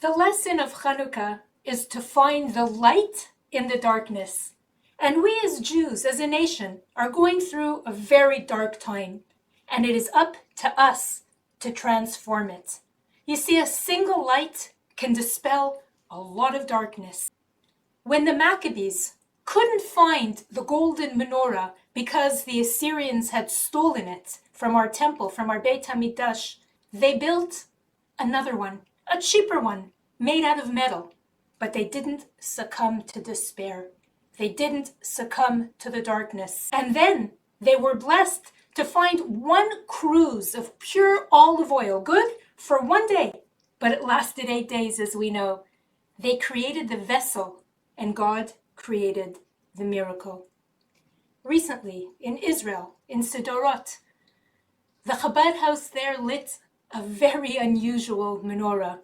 The lesson of Chanukah is to find the light in the darkness. And we as Jews, as a nation, are going through a very dark time. And it is up to us to transform it. You see, a single light can dispel a lot of darkness. When the Maccabees couldn't find the golden menorah because the Assyrians had stolen it from our temple, from our Beit HaMikdash, they built another one, a cheaper one, made out of metal. But they didn't succumb to despair. They didn't succumb to the darkness. And then they were blessed to find one cruse of pure olive oil, good for one day, but it lasted 8 days, as we know. They created the vessel, and God created the miracle. Recently, in Israel, in Sderot, the Chabad house there lit a very unusual menorah.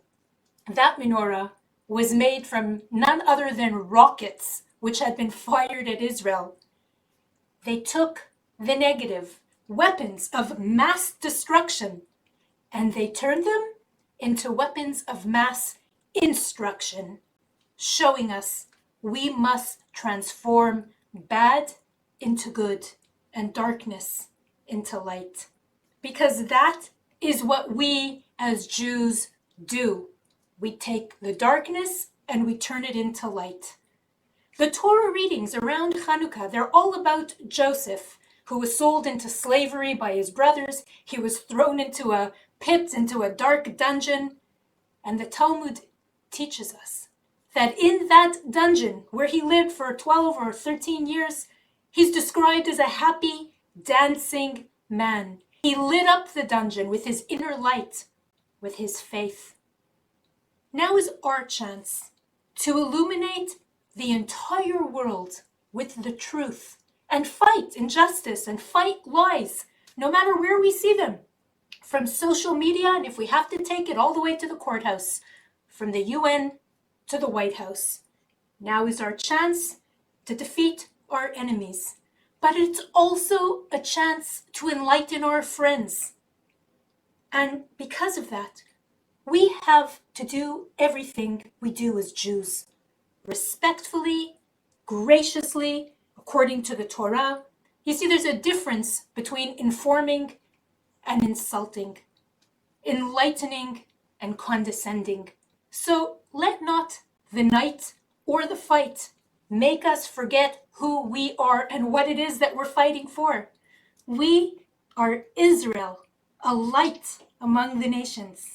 That menorah was made from none other than rockets, which had been fired at Israel. They took the negative, weapons of mass destruction, and they turned them into weapons of mass instruction, showing us we must transform bad into good and darkness into light. Because that is what we as Jews do. We take the darkness and we turn it into light. The Torah readings around Chanukah, they're all about Joseph, who was sold into slavery by his brothers. He was thrown into a pit, into a dark dungeon. And the Talmud teaches us that in that dungeon, where he lived for 12 or 13 years, he's described as a happy, dancing man. He lit up the dungeon with his inner light, with his faith. Now is our chance to illuminate the entire world with the truth and fight injustice and fight lies, no matter where we see them. From social media, and if we have to take it all the way to the courthouse, from the UN to the White House. Now is our chance to defeat our enemies. But it's also a chance to enlighten our friends. And because of that, we have to do everything we do as Jews. Respectfully, graciously, according to the Torah. You see, there's a difference between informing and insulting, enlightening and condescending. So let not the night or the fight make us forget who we are and what it is that we're fighting for. We are Israel, a light among the nations.